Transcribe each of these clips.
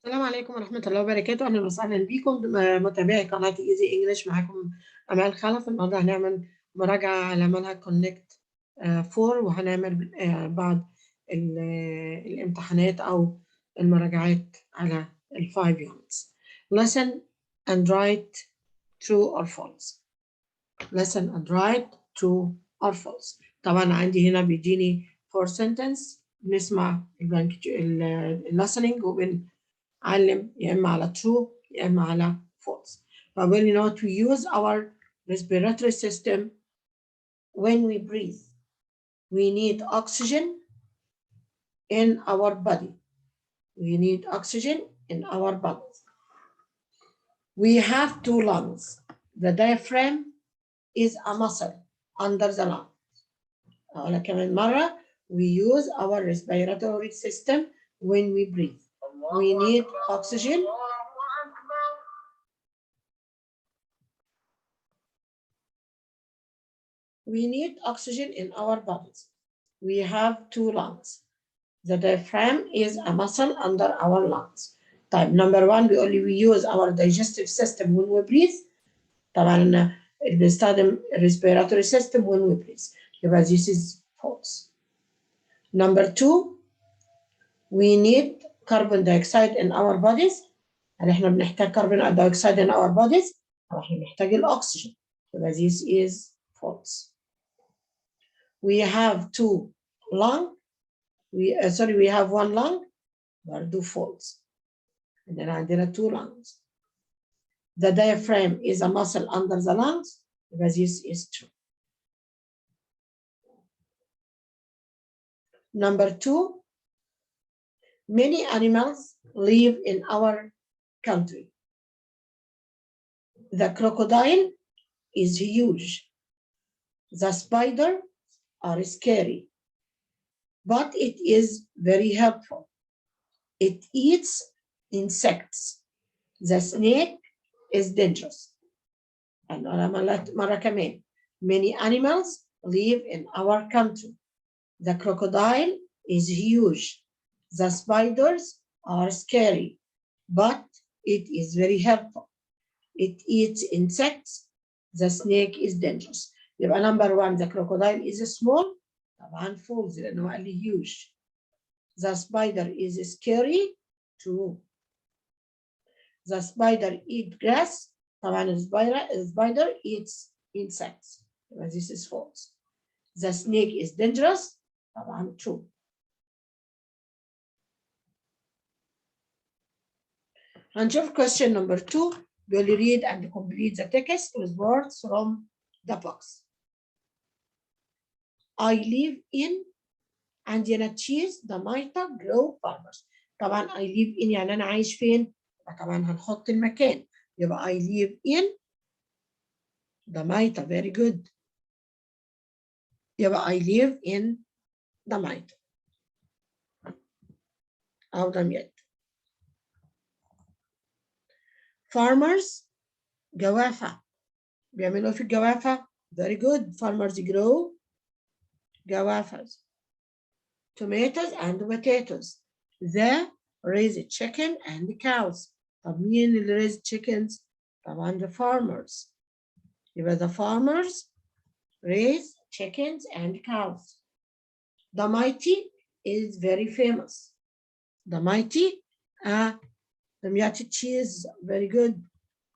السلام عليكم ورحمة الله وبركاته. أهلا وسهلا بكم متابعي قناة إيزي إنجلش. معاكم أمال خلف. النهاردة هنعمل مراجعة على منهج كونكت 4، وهنعمل بعض الامتحانات أو المراجعات على ال 5 units. Listen and write true or false. Listen and write true or false. طبعا عندي هنا بيديني 4 sentence، بنسمع listening وبنعلم يا إما على true يا إما على false. فبقول لي now to use our respiratory system when we breathe. We need oxygen in our body. We need oxygen in our body. We have 2 lungs. The diaphragm is a muscle under the lung. أقولها كمان مرة. We use our respiratory system when we breathe. We need oxygen. We need oxygen in our bodies. We have 2 lungs. The diaphragm is a muscle under our lungs. طيب number 1 بيقول لي we use our digestive system when we breathe. طبعا بنستخدم respiratory system when we breathe. يبقى this is false. Number 2, we need carbon dioxide in our bodies. هل احنا بنحتاج carbon dioxide in our bodies؟ أو احنا بنحتاج الأكسجين. يبقى this is false. We have 2 lung. We have 1 lung. برضه false. عندنا عندنا 2 lungs. The diaphragm is a muscle under the lungs. يبقى this is true. Number 2, many animals live in our country. The crocodile is huge. The spider are scary, but it is very helpful. It eats insects. The snake is dangerous. And مرة كمان. Many animals live in our country. The crocodile is huge. The spiders are scary, but it is very helpful. It eats insects. The snake is dangerous. يبقى number 1, the crocodile is small. طبعا false لأنه قال لي huge. The spider is scary. True. The spider eats grass. طبعا the spider eats insects. This is false. The snake is dangerous. طبعا true. هنشوف question number 2. بيقول لي read and complete the text with words from the box. I live in. عندي أنا cheese, دمياطة, grow, farmers. طبعا I live in يعني أنا عايش فين؟ طبعا هنحط المكان. يبقى I live in دمياطة. Very good. يبقى I live in دمياطة أو دمياط. Farmers جوافة. بيعملوا في الجوافة. Very good. Farmers grow جوافة. Tomatoes and potatoes. They raise chicken and cows. طب مين اللي raise chickens؟ طبعا the farmers. يبقى the farmers raise chickens and cows. The mighty is very famous. The mighty دمياط cheese. Very good.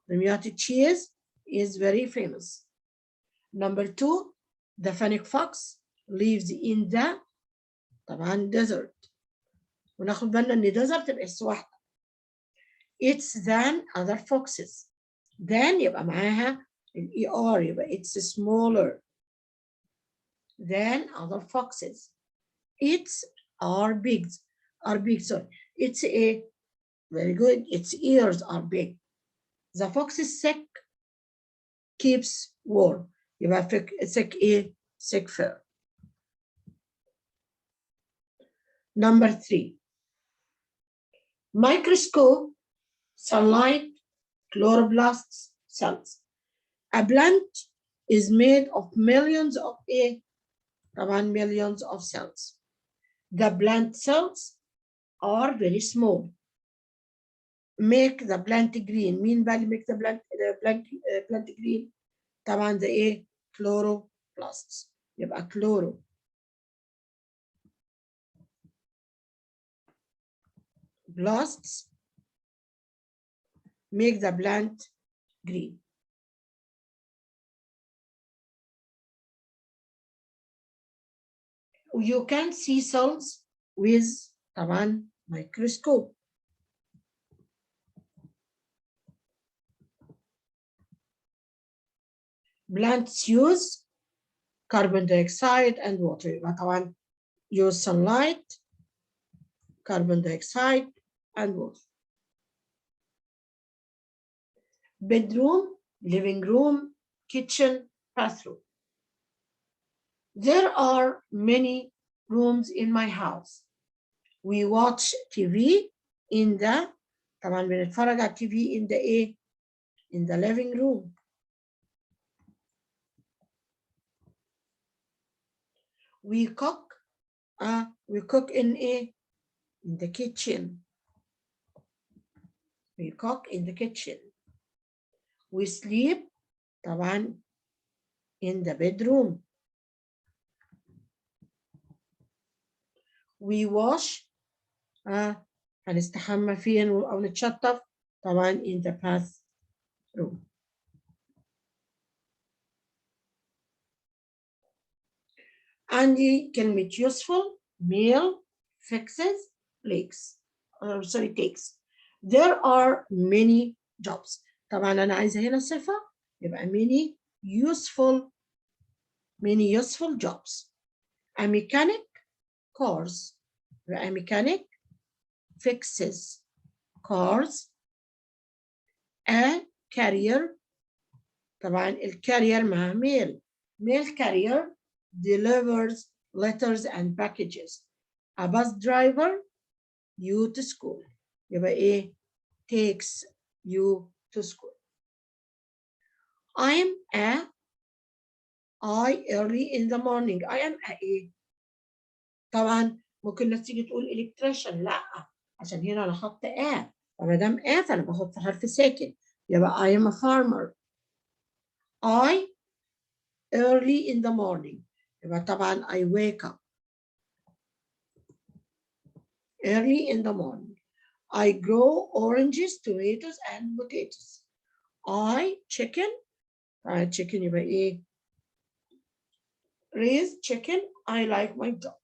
دمياط cheese is very famous. Number 2, the fennec fox lives in the طبعا desert. وناخد بالنا ان desert تبقى اس واحدة. It's than other foxes. Than يبقى معاها ال ER يبقى it's smaller than other foxes. It's are big. Are big, sorry. It's a very good. Its ears are big. The fox's sick keeps warm. يبقى sick ايه؟ sick fur. Number 3. Microscope, sunlight, chloroplasts, cells. A plant is made of millions of طبعا millions of cells. The plant cells are very small. make the plant green. مين بقى اللي make the plant green؟ طبعا ده ايه؟ chloroplasts. يبقى chloroplasts make the plant green. You can see cells with طبعا microscope. Plants use carbon dioxide and water. يبقى طبعا use sunlight, carbon dioxide and water. Bedroom, living room, kitchen, bathroom. There are many rooms in my house. We watch TV in the طبعا بنتفرج على TV in the ايه؟ In the living room. We cook in a in the kitchen. We cook in the kitchen. We sleep طبعا in the bedroom. We wash هنستحمى فين أو نتشطف طبعا in the bathroom. عندي كلمة useful, meal, fixes, takes. There are many jobs. طبعا أنا عايزة هنا صفة يبقى many useful jobs. A mechanic, cars. A mechanic fixes cars. A carrier طبعا الكارير مع mail carrier delivers letters and packages. A bus driver you to school. يبقى ايه؟ takes you to school. I early in the morning. I am ايه؟ طبعا ممكن الناس تيجي تقول electrician. لا، عشان هنا انا حاطه فما دام فانا بحط حرف ساكن يبقى I am a farmer. I early in the morning. يبقى طبعا I wake up early in the morning. I grow oranges, tomatoes, and potatoes. I chicken يبقى ايه؟ raise chicken. I like my job.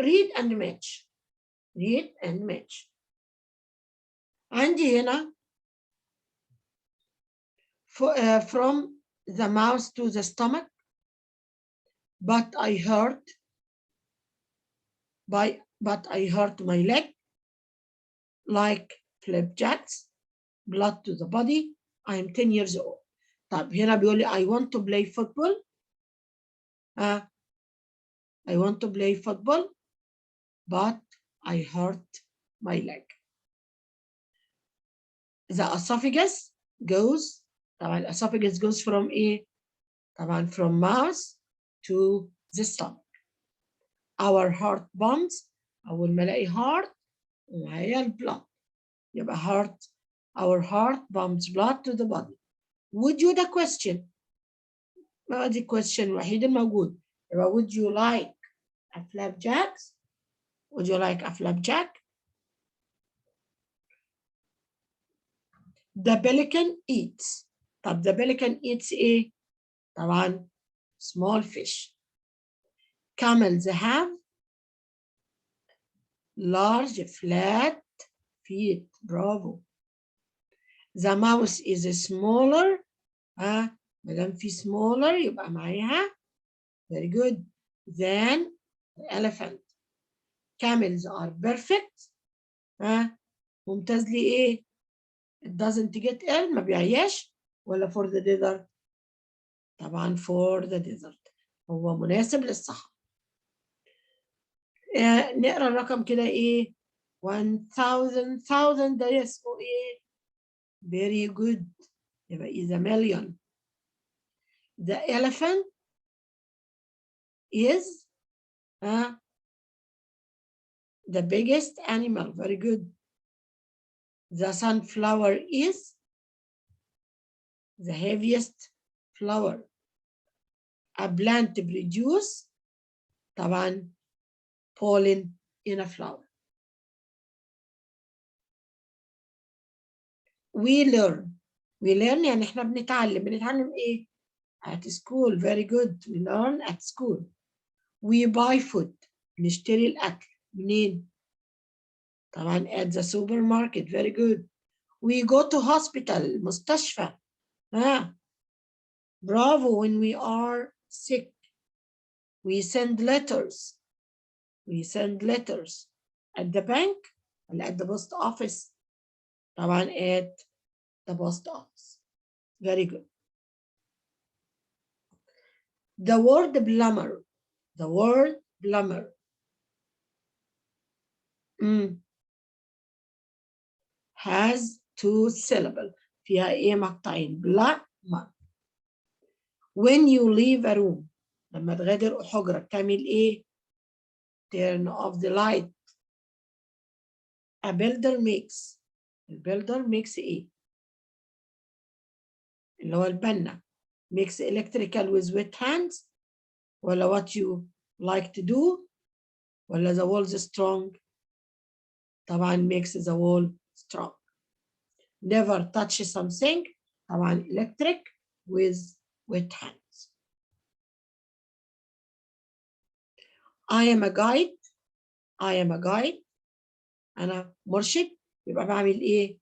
read and match. read and match. عندي هنا from the mouth to the stomach, but I hurt my leg like flapjacks. blood to the body. I am 10 years old. طب هنا بيقول لي I want to play football. I want to play football but I hurt my leg. The esophagus goes طبعا الاسophagus goes from ايه؟ طبعا from mouth to the stomach. Our heart pumps. أول ما الاقي heart وهي البلاد يبقى heart. Our heart pumps blood to the body. Would you the question؟ ما دي question الوحيد الموجود يبقى would you like a flapjack؟ Would you like a flapjack؟ The pelican eats. طب the pelican eats ايه؟ طبعا small fish. Camels have large flat feet. برافو. The mouse is smaller. ما دام في smaller يبقى معاها very good than the elephant. Camels are perfect. ممتاز لي ايه؟ It doesn't get ill. ما بيعياش ولا for the desert؟ طبعا for the desert. هو مناسب للصحة. نقرا الرقم كده ايه؟ 1000 ده اسمه ايه؟ very good. يبقى is a million. The elephant is The biggest animal. Very good. The sunflower is the heaviest flower. A plant produce طبعا pollen in a flower. We learn يعني احنا بنتعلم ايه؟ at school. Very good. We learn at school. We buy food. نشتري الأكل منين؟ طبعا at the supermarket. Very good. We go to hospital. مستشفى. Bravo. When we are sick. We send letters. We send letters. At the bank and at the post office. طبعا at the post office. Very good. The word plumber. The word plumber. Has two syllables. فيها ايه مقطعين. plumber. When you leave a room. لما تغادر حجرة بتعمل ايه؟ Turn off the light. A builder makes. البيلدر makes ايه؟ اللي هو البنا. Makes electrical with wet hands. ولا what you like to do. ولا the walls strong. طبعا makes the wall strong. Never touch something. طبعا electric with wet hands. I am a guide. I am a guide. أنا مرشد. يبقى بعمل إيه؟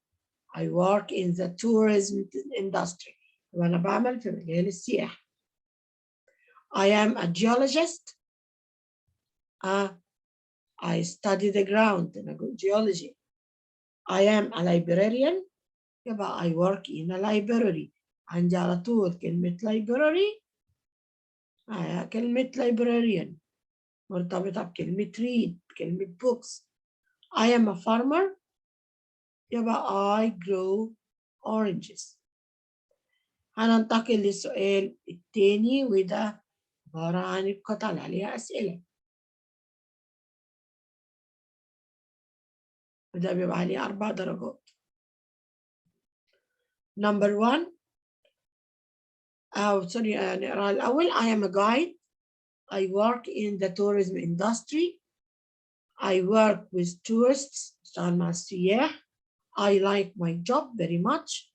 I work in the tourism industry. يبقى أنا بعمل في مجال السياحة. I am a geologist. I study the ground. أنا geology. I am a librarian. يبقى I work in a library. عندي على طول كلمة library. كلمة librarian مرتبطة بكلمة read. بكلمة books. I am a farmer. يبقى I grow oranges. هننتقل للسؤال الثاني وده عبارة عن القطع اللي عليها أسئلة. وده بيبقى عليه 4 درجات. Number 1. نقرأ الأول. I am a guide. I work in the tourism industry. I work with tourists. اشتغل مع السياح. I like my job very much.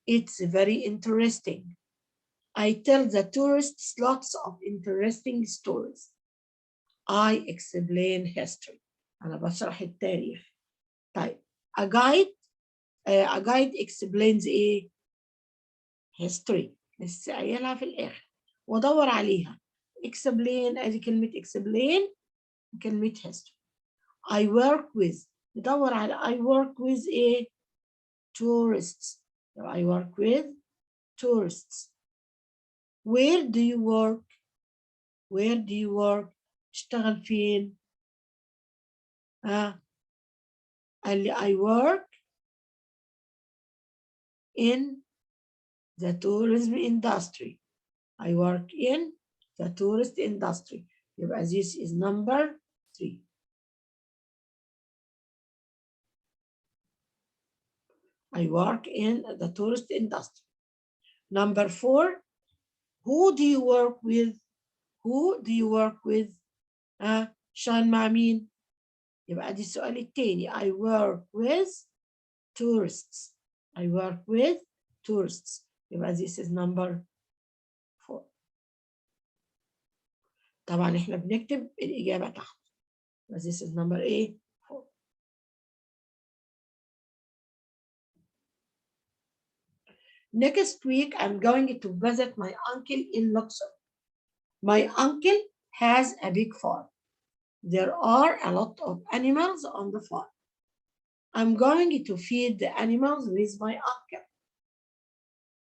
It's very interesting. I tell the tourists lots of interesting stories. I explain history. أنا بشرح التاريخ. طيب a guide explains إيه؟ history. لسه قايلها في الآخر وأدور عليها. explain أدي كلمة explain وكلمة history. I work with ندور على I work with إيه؟ tourists. I work with tourists. Where do you work? Where do you work? تشتغل فين؟ قال لي I work in the tourism industry. I work in the tourist industry. يبقى this is number 3. I work in the tourist industry. Number 4. Who do you work with? Who do you work with? شان مع مين؟ يبقى دي السؤال التاني. I work with tourists. I work with tourists. يبقى this is number 4. طبعا احنا بنكتب الإجابة تحت. يبقى this is number 4. Next week I'm going to visit my uncle in Luxor. My uncle has a big farm. There are a lot of animals on the farm. I'm going to feed the animals with my uncle.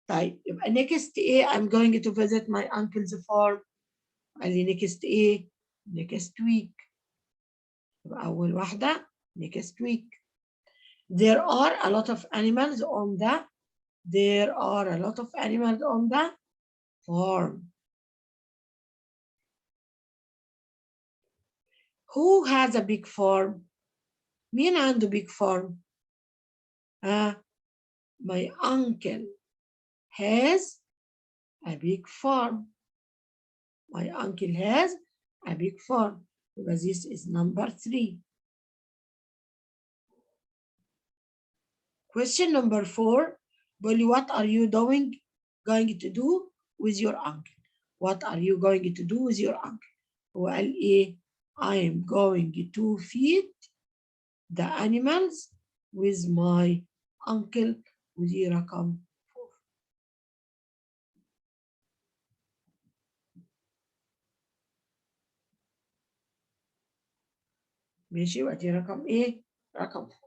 طيب يبقى next إيه؟ I'm going to visit my uncle's farm. قال لي next إيه؟ next week. يبقى أول واحدة next week. There are a lot of animals on the farm. Who has a big farm? مين عنده big farm؟ My uncle has a big farm. My uncle has a big farm. Because this is number 3. Question number 4. Bolly, what are you going to do with your uncle? What are you going to do with your uncle? وقال إيه؟ I am going to feed the animals with my uncle. ودي رقم 4. ماشي، ودي رقم إيه؟ رقم 4.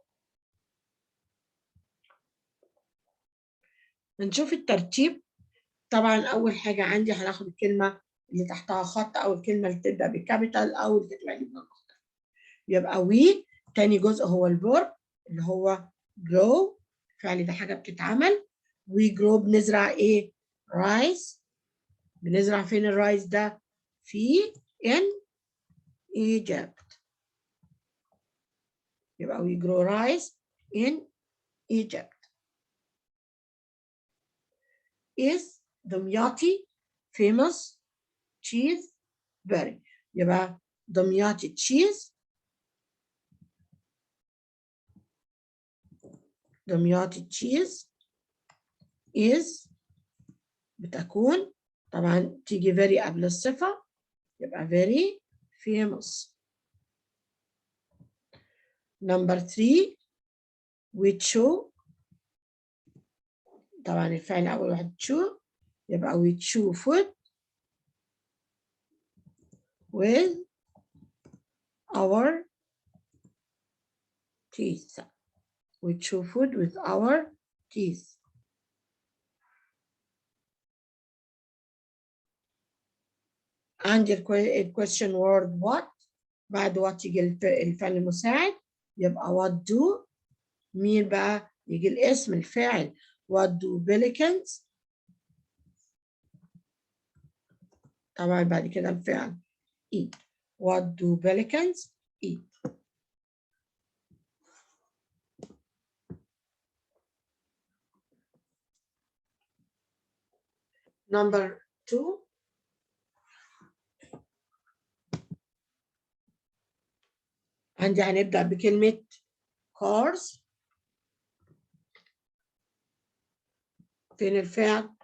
هنشوف الترتيب. طبعا أول حاجة عندي هناخد الكلمة اللي تحتها خط أو الكلمة اللي تبدأ بالكابيتال أو اللي تبقى بالمختلف. يبقى we. تاني جزء هو الفيرب اللي هو grow. فعل ده حاجة بتتعمل. we grow بنزرع إيه؟ رايس. بنزرع فين الرايس ده؟ في in Egypt. يبقى we grow rice in Egypt. Is دمياطي famous cheese very. يبقى دمياطي cheese. دمياطي cheese is بتكون طبعا تيجي very قبل الصفة يبقى very famous. Number 3 we chew. طبعا الفعل أول واحد chew يبقى we chew food with our teeth. We chew food with our teeth. عندي الquestion word what. بعد what يجي الفعل المساعد يبقى what do. مين بقى يجي الاسم الفاعل. what do pelicans. طبعا بعد كده الفعل eat. what do pelicans eat. Number 2 عندي هنبدأ بكلمة cars. فين الفعل؟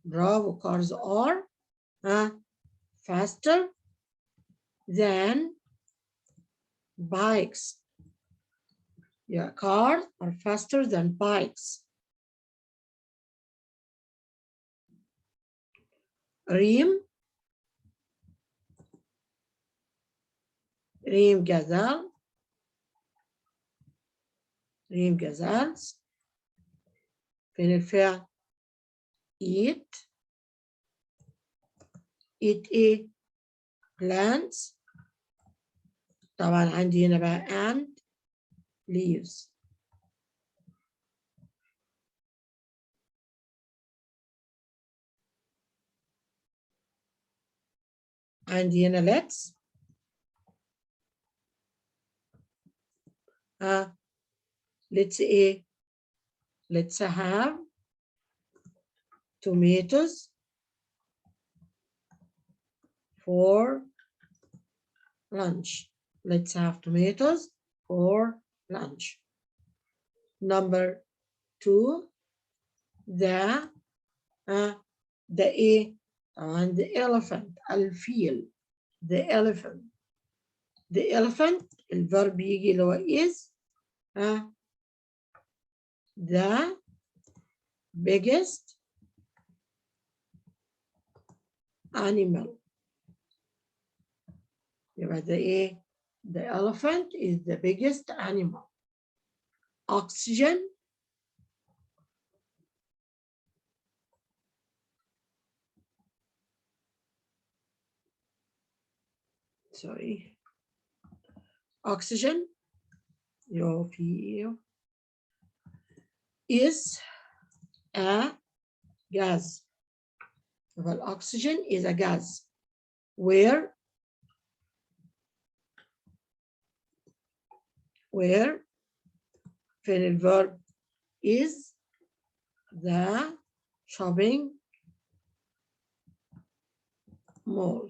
برافو cars are faster than bikes. Yeah, cars are faster than bikes. ريم gazelle. ريم gazelles. فين الفعل؟ eat. eat ايه؟ plants. طبعا عندي هنا بقى and leaves. عندي هنا let's. let's ايه؟ let's have tomatoes for lunch. Let's have tomatoes for lunch. Number 2 the ايه؟ طبعا the elephant. الفيل. the elephant. the elephant الفيرب يجي اللي هو is the biggest animal. يبقى ده ايه؟ the elephant is the biggest animal. Oxygen. Sorry. Oxygen is a gas. Well, oxygen is a gas where where فين الverb is the shopping mall.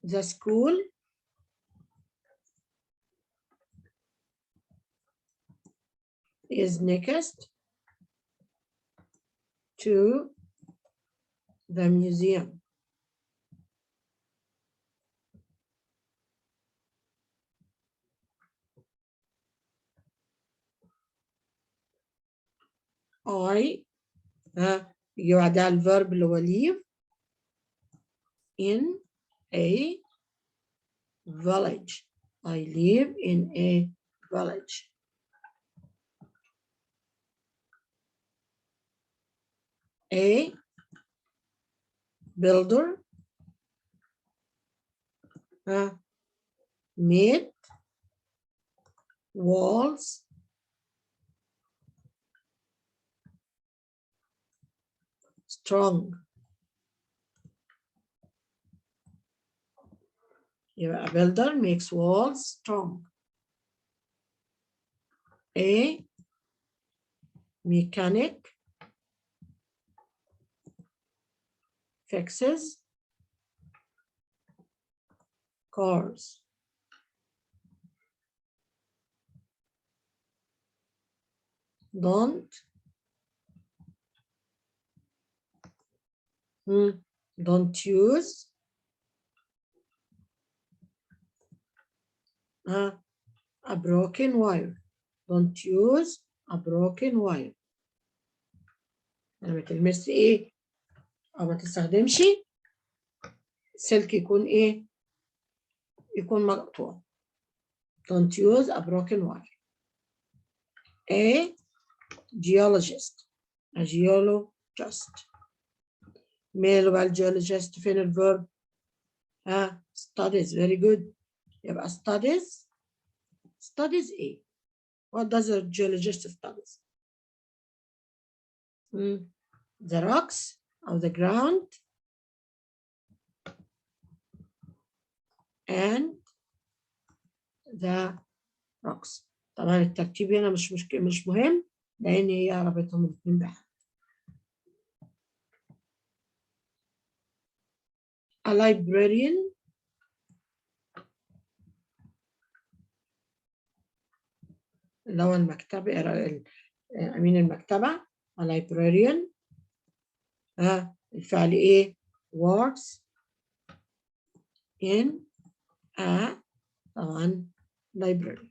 The school is next to the museum. I يجي بعدها الverb اللي هو live in a village. I live in a village. A builder made walls strong. A builder makes walls strong. A mechanic fixes cars. Don't use a broken wire. Don't use a broken wire. ما تلمس ايه او ما تستخدمش سلك يكون ايه يكون مقطوع. Don't use a broken wire. A geologist. A geologist. ماله بقى الجيولوجيست فين الفيرب؟ studies. Very good. يبقى studies ايه؟ What does a geologist studies? The rocks of the ground and the rocks. طبعا الترتيب هنا مش مهم لان هي ربطهم الاثنين بحاجة. A librarian اللي هو المكتبة أمين المكتبة. A librarian الفعل إيه؟ works in a طبعا library.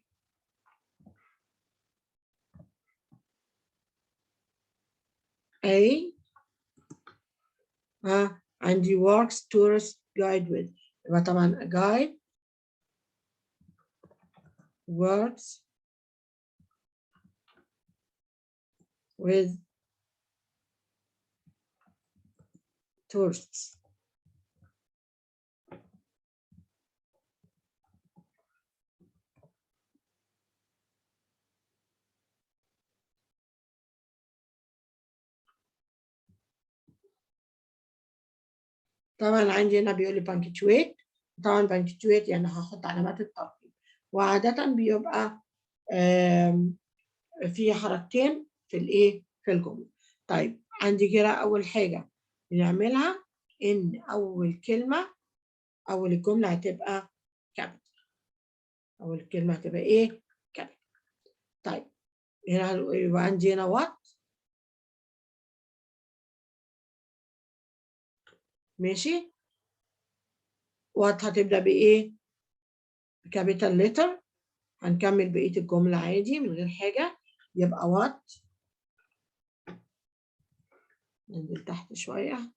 A عندي works tourist guide with. يبقى طبعا a guide works with tourists. طبعا عندي هنا بيقول لي punctuate. طبعا punctuate يعني هحط علامات الترقيم وعادة بيبقى في حركتين في الايه في الجمله. طيب عندي كده اول حاجه بنعملها ان اول الجمله هتبقى كابيتال. اول الكلمه هتبقى ايه كابيتال. طيب هنا يبقى عندي هنا وات. ماشي. وات هتبدا بايه كابيتال ليتر. هنكمل بقيه الجمله عادي من غير حاجه. يبقى وات ننزل تحت شويه.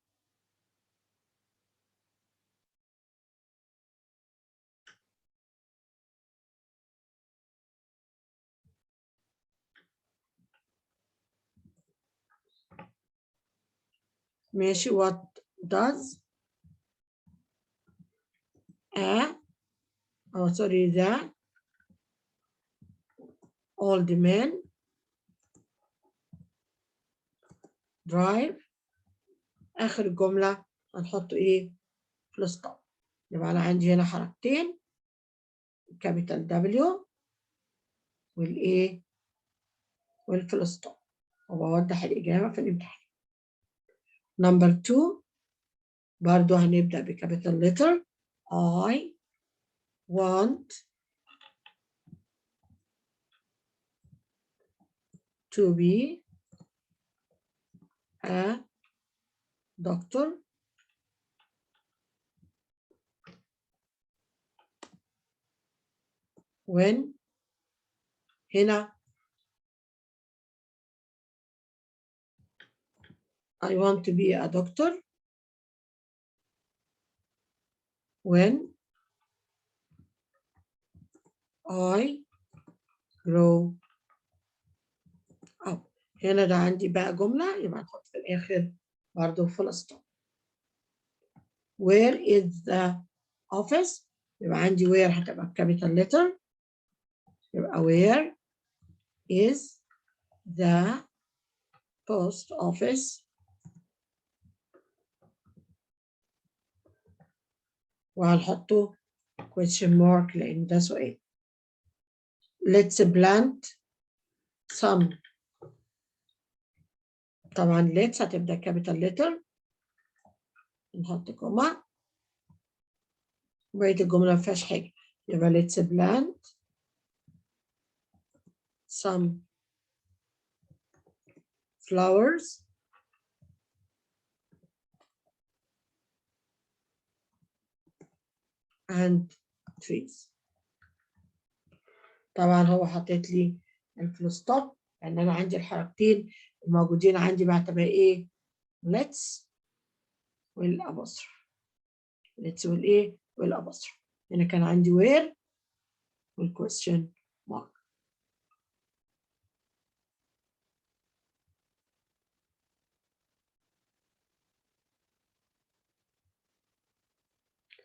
ماشي. what does the old man drive. آخر الجملة هنحط إيه؟ full stop. يبقى أنا عندي هنا حركتين، كابيتال دبليو والإيه والفول ستوب، وبوضح الإجابة في الامتحان. نمبر 2 برضو هنبدأ بكابيتال لتر. I want to be a doctor when هنا I want to be a doctor when I grow up. هنا ده عندي بقى جملة، يبقى نحط في الآخر برضه full stop. Where is the office؟ يبقى عندي where هتبقى بكابيتال letter، يبقى where is the post office؟ وهنحطه question mark لأن ده سؤال. Let's plant some. طبعا let's هتبدأ كابيتال letter، نحط كوما، وبقية الجملة ما فيهاش حاجة، يبقى let's plant some flowers and trees. طبعا هو حطيت لي الفول ستوب لان انا عندي الحركتين الموجودين عندي بعتبر ايه؟ let's والابوستروف. let's والايه؟ والابوستروف. هنا كان عندي where والكويستشن مارك.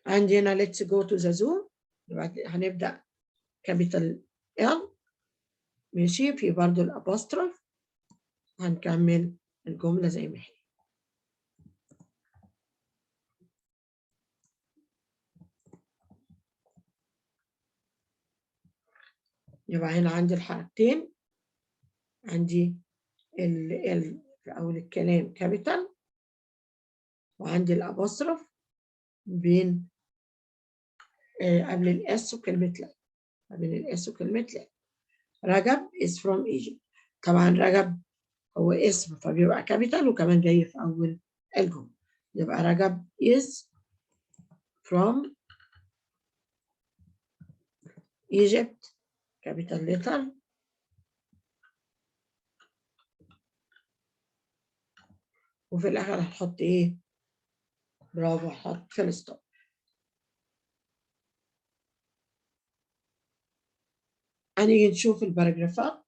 عندي هنا let's go to the zoo، يبقى هنبدأ كابيتال L، ماشي، في برضو الابوستروف، هنكمل الجملة زي ما هي. يبقى هنا عندي الحركتين، عندي ال في أول الكلام كابيتال، وعندي الابوستروف بين قبل الاس وكلمة لا، قبل الاس وكلمة لا. رجب is from Egypt. طبعا رجب هو اسم فبيبقى كابيتال وكمان جاي في أول الجملة، يبقى رجب is from Egypt capital letter. وفي الآخر هنحط إيه؟ برافو، هحط فول ستوب. هنيجي نشوف الباراجرافات.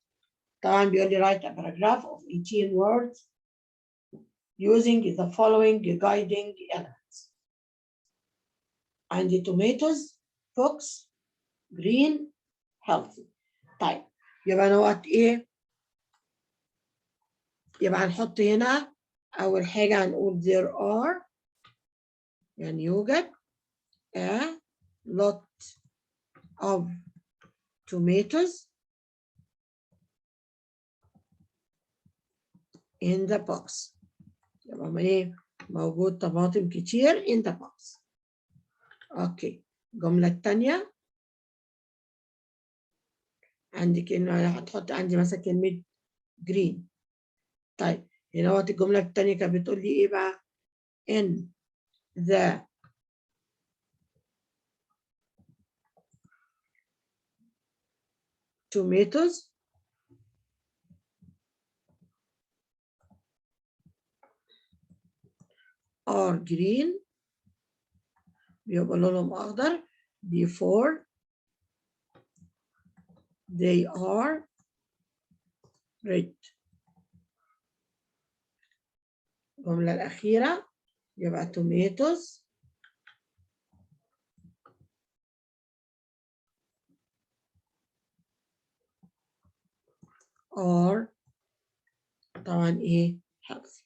طبعا بيقول لي write a paragraph of 18 words using the following guiding elements. عندي tomatoes, books, green, healthy. طيب يبقى أنا وقت إيه؟ يبقى هنحط هنا أول حاجة هنقول there are، يعني يوجد a lot of tomatoes in the box. يبقى ايه؟ موجود طماطم كتير in the box. اوكي، الجملة الثانية عندي كلمة، هتحط عندي مثلا كلمة green. طيب هنا وقت الجملة الثانية كانت بتقول لي ايه بقى؟ in the tomatoes are green، بيبقى لونهم أخضر before they are red. الجملة الأخيرة يبقى tomatoes are طبعا ايه؟ healthy.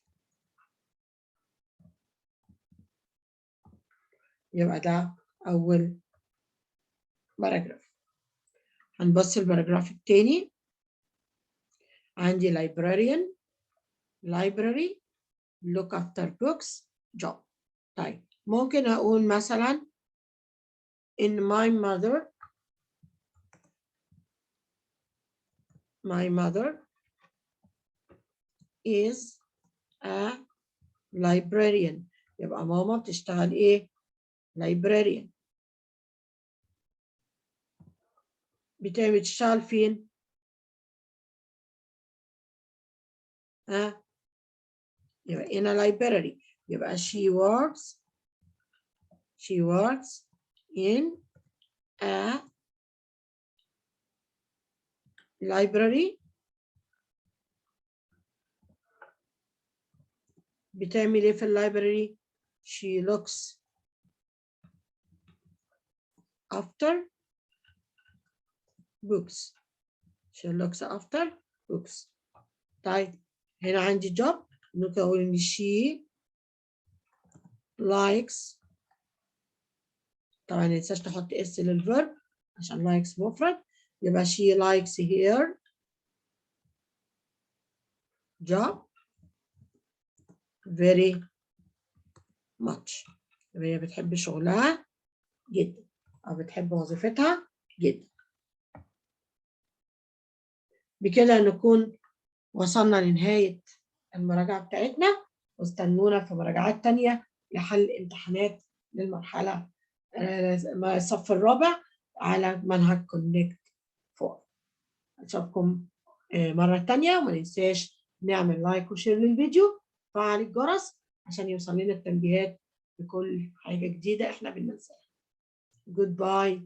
يبقى ده أول باراجراف. هنبص الباراجراف التاني. عندي librarian library look after books job. طيب ممكن أقول مثلا in my mother is a librarian. يبقى ماما بتشتغل ايه؟ librarian. بتشتغل فين؟ يبقى in a library. يبقى she works in a library. بتعمل ايه في اللايبراري؟ she looks after books. طيب هنا عندي job. ممكن اقول ان she likes. طبعا ما ننساش نحط اس للفيرب عشان likes مفرد. يبقى she likes her job very much. هي بتحب شغلها جدا أو بتحب وظيفتها جدا. بكده نكون وصلنا لنهاية المراجعة بتاعتنا، واستنونا في مراجعات تانية لحل امتحانات للمرحلة الصف الرابع على منهج كونكت 4. أشوفكم مرة تانية، وما ننساش نعمل لايك وشير للفيديو، فعل الجرس عشان يوصل لنا التنبيهات بكل حاجة جديدة احنا بننزلها. Goodbye.